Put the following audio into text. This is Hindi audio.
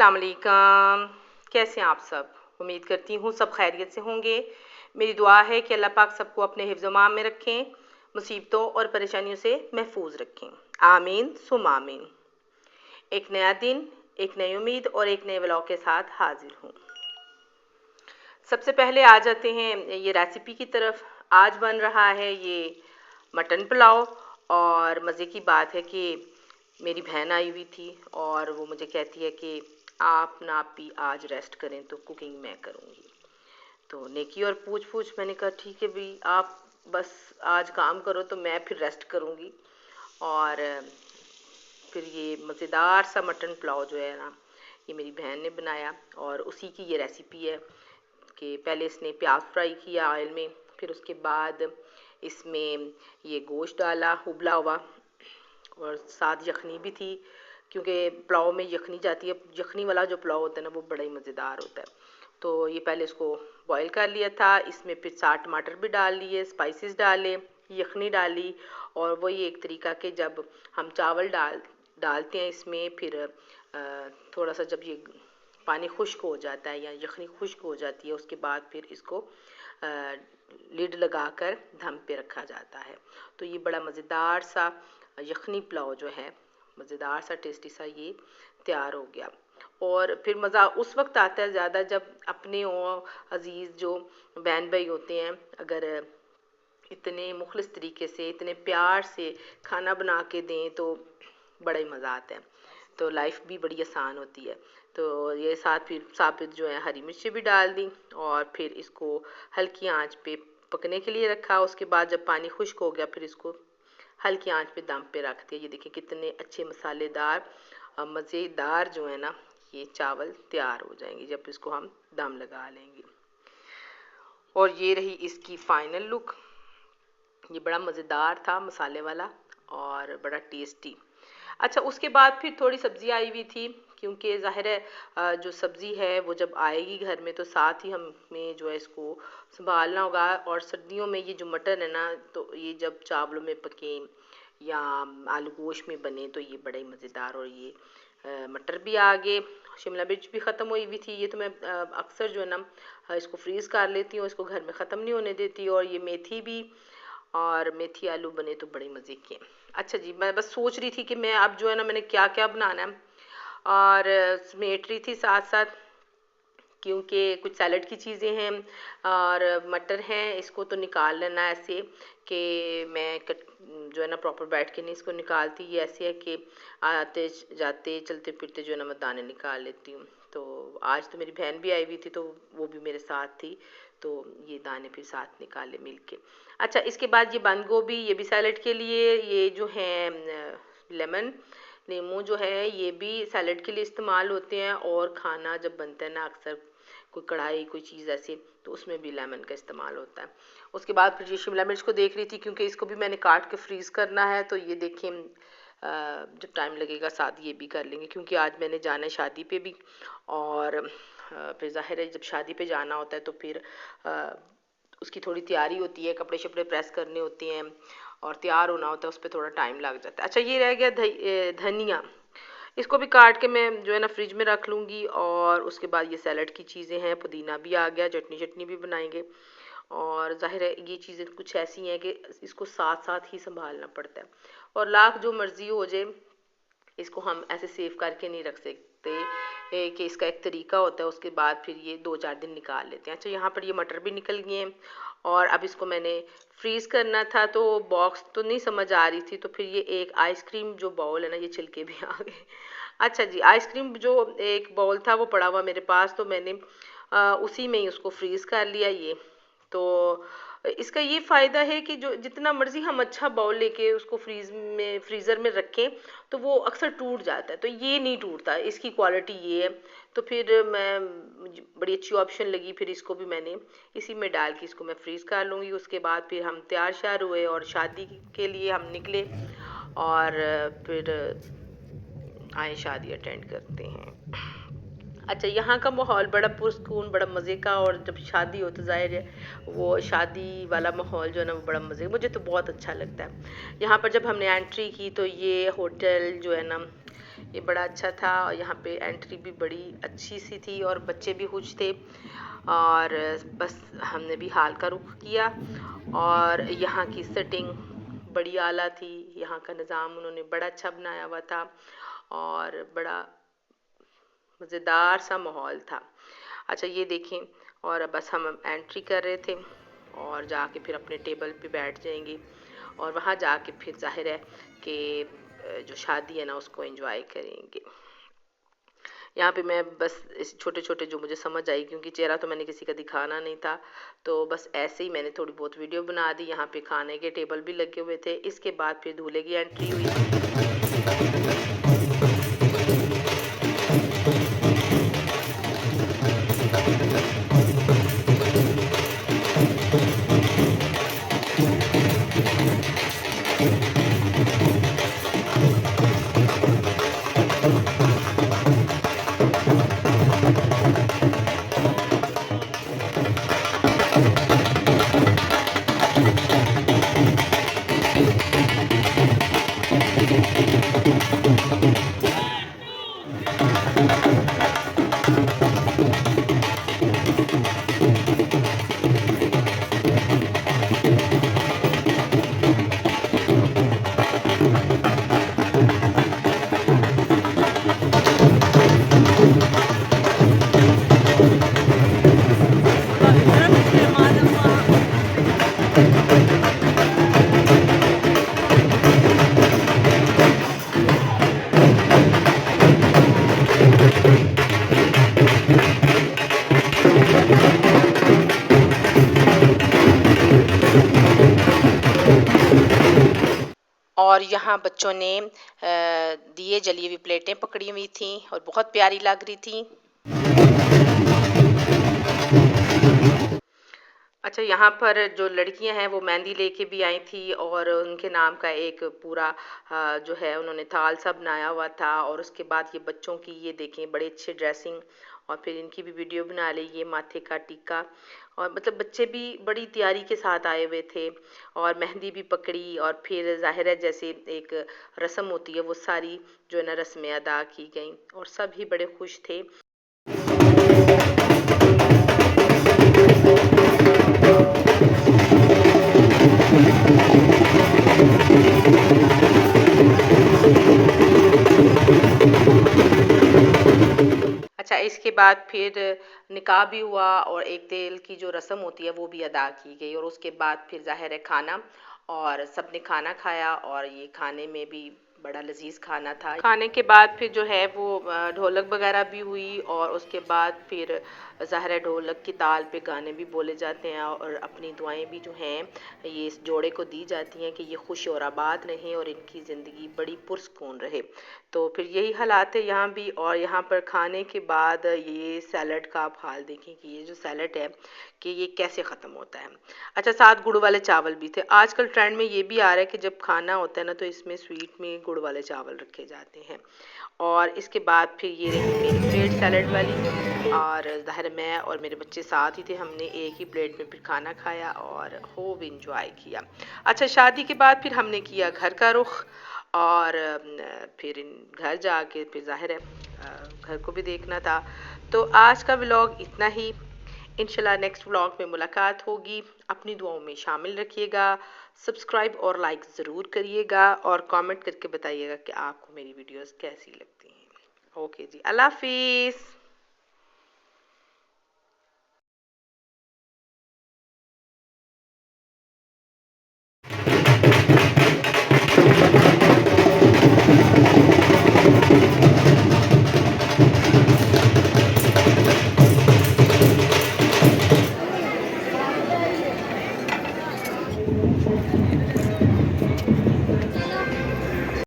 अस्सलाम वालेकुम। कैसे हैं आप सब? उम्मीद करती हूँ सब खैरियत से होंगे। मेरी दुआ है कि अल्लाह पाक सबको अपने हिफ्ज़-ओ-मान में रखें, मुसीबतों और परेशानियों से महफूज रखें। आमीन सुम आमीन। एक नया दिन, एक नई उम्मीद और एक नए व्लॉग के साथ हाजिर हूँ। सबसे पहले आ जाते हैं ये रेसिपी की तरफ। आज बन रहा है ये मटन पुलाव और मज़े की बात है कि मेरी बहन आई हुई थी और वो मुझे कहती है कि आप ना भी आज रेस्ट करें तो कुकिंग मैं करूँगी। तो नेकी और पूछ पूछ मैंने कहा ठीक है भाई, आप बस आज काम करो तो मैं फिर रेस्ट करूँगी। और फिर ये मज़ेदार सा मटन पुलाव जो है ना, ये मेरी बहन ने बनाया और उसी की ये रेसिपी है कि पहले इसने प्याज फ्राई किया ऑयल में, फिर उसके बाद इसमें ये गोश्त डाला उबला हुआ और साथ यखनी भी थी, क्योंकि पुलाव में यखनी जाती है। यखनी वाला जो पुलाव होता है ना, वो बड़ा ही मज़ेदार होता है। तो ये पहले इसको बॉईल कर लिया था, इसमें फिर 4 टमाटर भी डाल लिए, स्पाइसेस डाले, यखनी डाली। और वही एक तरीका कि जब हम चावल डालते हैं इसमें, फिर थोड़ा सा जब ये पानी खुश्क हो जाता है या यखनी खुश्क हो जाती है, उसके बाद फिर इसको लिड लगाकर दम पे रखा जाता है। तो ये बड़ा मज़ेदार सा यखनी पुलाव जो है, मज़ेदार सा टेस्टी सा ये तैयार हो गया। और फिर मज़ा उस वक्त आता है ज़्यादा जब अपने और अज़ीज़ जो बहन भाई होते हैं, अगर इतने मुखलिस तरीके से इतने प्यार से खाना बना के दें तो बड़ा ही मज़ा आता है। तो लाइफ भी बड़ी आसान होती है। तो ये साथ फिर साबित जो है हरी मिर्ची भी डाल दी और फिर इसको हल्की आंच पे पकने के लिए रखा। उसके बाद जब पानी खुश्क हो गया, फिर इसको हल्की आंच पे दम पे रख दिया। ये देखिए कितने अच्छे मसालेदार मज़ेदार जो है ना, ये चावल तैयार हो जाएंगे जब इसको हम दम लगा लेंगे। और ये रही इसकी फाइनल लुक। ये बड़ा मज़ेदार था, मसाले वाला और बड़ा टेस्टी। अच्छा, उसके बाद फिर थोड़ी सब्ज़ी आई हुई थी, क्योंकि ज़ाहिर है जो सब्ज़ी है वो जब आएगी घर में तो साथ ही हमें जो है इसको संभालना होगा। और सर्दियों में ये जो मटन है ना, तो ये जब चावलों में पके या आलू गोश्त में बने तो ये बड़ा ही मज़ेदार। और ये मटर भी आ गए, शिमला मिर्च भी ख़त्म हुई हुई थी। ये तो मैं अक्सर जो है ना इसको फ्रीज़ कर लेती हूँ, इसको घर में ख़त्म नहीं होने देती। और ये मेथी भी, और मेथी आलू बने तो बड़े मज़े के। अच्छा जी, मैं बस सोच रही थी कि मैं अब जो है ना मैंने क्या क्या बनाना है, और समेट रही थी साथ साथ, क्योंकि कुछ सैलड की चीज़ें हैं और मटर हैं। इसको तो निकाल लेना ऐसे कि मैं जो है ना प्रॉपर बैठ के नहीं इसको निकालती। ये ऐसे है कि आते जाते चलते फिरते जो है ना मैं दाने निकाल लेती हूँ। तो आज तो मेरी बहन भी आई हुई थी तो वो भी मेरे साथ थी, तो ये दाने फिर साथ निकाले मिल के। अच्छा, इसके बाद ये बंद गोभी, ये भी सैलड के लिए। ये जो है लेमन नींबू जो है, ये भी सैलड के लिए इस्तेमाल होते हैं। और खाना जब बनता है ना, अक्सर कोई कढ़ाई कोई चीज़ ऐसी, तो उसमें भी लेमन का इस्तेमाल होता है। उसके बाद फिर ये शिमला मिर्च को देख रही थी, क्योंकि इसको भी मैंने काट के फ्रीज़ करना है। तो ये देखिए जब टाइम लगेगा साथ ये भी कर लेंगे, क्योंकि आज मैंने जाना है शादी पे भी। और फिर ज़ाहिर है जब शादी पे जाना होता है तो फिर उसकी थोड़ी तैयारी होती है, कपड़े शपड़े प्रेस करने होते हैं और तैयार होना होता है, उस पर थोड़ा टाइम लग जाता है। अच्छा, ये रह गया धनिया, इसको भी काट के मैं जो है ना फ्रिज में रख लूँगी। और उसके बाद ये सैलड की चीज़ें हैं, पुदीना भी आ गया, चटनी भी बनाएंगे। और ज़ाहिर है ये चीज़ें कुछ ऐसी हैं कि इसको साथ साथ ही संभालना पड़ता है। और लाख जो मर्ज़ी हो जाए, इसको हम ऐसे सेव करके नहीं रख सकते कि इसका एक तरीका होता है। उसके बाद फिर ये 2-4 दिन निकाल लेते हैं। अच्छा, यहाँ पर ये मटर भी निकल गए हैं और अब इसको मैंने फ्रीज़ करना था, तो बॉक्स तो नहीं समझ आ रही थी। तो फिर ये एक आइसक्रीम जो बाउल है ना, ये छिलके भी आ गए। अच्छा जी, आइसक्रीम जो एक बाउल था वो पड़ा हुआ मेरे पास, तो मैंने उसी में ही उसको फ्रीज़ कर लिया। ये तो इसका ये फ़ायदा है कि जो जितना मर्ज़ी हम अच्छा बाउल लेके उसको फ्रीज़र में रखें तो वो अक्सर टूट जाता है, तो ये नहीं टूटता, इसकी क्वालिटी ये है। तो फिर मुझे बड़ी अच्छी ऑप्शन लगी, फिर इसको भी मैंने इसी में डाल के इसको मैं फ्रीज़ कर लूँगी। उसके बाद फिर हम तैयार श्यार हुए और शादी के लिए हम निकले। और फिर आए शादी अटेंड करते हैं। अच्छा, यहाँ का माहौल बड़ा पुरसकून, बड़ा मज़े का। और जब शादी हो तो ज़ाहिर है वो शादी वाला माहौल जो है ना वो बड़ा मज़े, मुझे तो बहुत अच्छा लगता है। यहाँ पर जब हमने एंट्री की तो ये होटल जो है ना, ये बड़ा अच्छा था और यहाँ पे एंट्री भी बड़ी अच्छी सी थी और बच्चे भी खुश थे। और बस हमने भी हाल का रुख किया और यहाँ की सेटिंग बड़ी आला थी। यहाँ का निज़ाम उन्होंने बड़ा अच्छा बनाया हुआ था और बड़ा मज़ेदार सा माहौल था। अच्छा ये देखें, और बस हम एंट्री कर रहे थे और जाके फिर अपने टेबल पे बैठ जाएंगे और वहाँ जाके फिर जाहिर है कि जो शादी है ना उसको एंजॉय करेंगे। यहाँ पे मैं बस इस छोटे छोटे जो मुझे समझ आई, क्योंकि चेहरा तो मैंने किसी का दिखाना नहीं था, तो बस ऐसे ही मैंने थोड़ी बहुत वीडियो बना दी। यहाँ पे खाने के टेबल भी लगे हुए थे। इसके बाद फिर दूल्हे की एंट्री हुई। और यहाँ बच्चों ने दिए जली हुई प्लेटें पकड़ी हुई थी और बहुत प्यारी लग रही थी। अच्छा यहाँ पर जो लड़कियां हैं वो मेहंदी लेके भी आई थी और उनके नाम का एक पूरा जो है उन्होंने थाल सा बनाया हुआ था। और उसके बाद ये बच्चों की ये देखें बड़े अच्छे ड्रेसिंग, और फिर इनकी भी वीडियो बना ली। ये माथे का टीका, और मतलब बच्चे भी बड़ी तैयारी के साथ आए हुए थे और मेहंदी भी पकड़ी। और फिर जाहिर है जैसे एक रस्म होती है वो सारी जो है ना रस्में अदा की गई और सभी बड़े खुश थे। अच्छा इसके बाद फिर निकाह भी हुआ और एक तेल की जो रस्म होती है वो भी अदा की गई। और उसके बाद फिर जाहिर है खाना, और सबने खाना खाया और ये खाने में भी बड़ा लजीज खाना था। खाने के बाद फिर जो है वो ढोलक वगैरह भी हुई और उसके बाद फिर ज़ाहिर है ढोलक की ताल पे गाने भी बोले जाते हैं और अपनी दुआएं भी जो हैं ये इस जोड़े को दी जाती हैं कि ये खुश और आबाद रहें और इनकी ज़िंदगी बड़ी पुरसकून रहे। तो फिर यही हालात है यहाँ भी। और यहाँ पर खाने के बाद ये सैलड का आप हाल देखें कि ये जो सैलड है कि ये कैसे ख़त्म होता है। अच्छा साथ गुड़ वाले चावल भी थे। आजकल ट्रेंड में ये भी आ रहा है कि जब खाना होता है ना तो इसमें स्वीट में गुड़ वाले चावल रखे जाते हैं। और इसके बाद फिर ये रही मेरी प्लेट सैलड वाली, और ज़ाहिर मैं और मेरे बच्चे साथ ही थे। हमने एक ही प्लेट में फिर खाना खाया और खूब इंजॉय किया। अच्छा शादी के बाद फिर हमने किया घर का रुख, और फिर घर जाके फिर ज़ाहिर है घर को भी देखना था। तो आज का व्लॉग इतना ही। इंशाल्लाह नेक्स्ट व्लॉग में मुलाकात होगी। अपनी दुआओं में शामिल रखिएगा। सब्सक्राइब और लाइक ज़रूर करिएगा और कमेंट करके बताइएगा कि आपको मेरी वीडियोस कैसी लगती हैं। ओके जी, अल्लाह हाफिज़।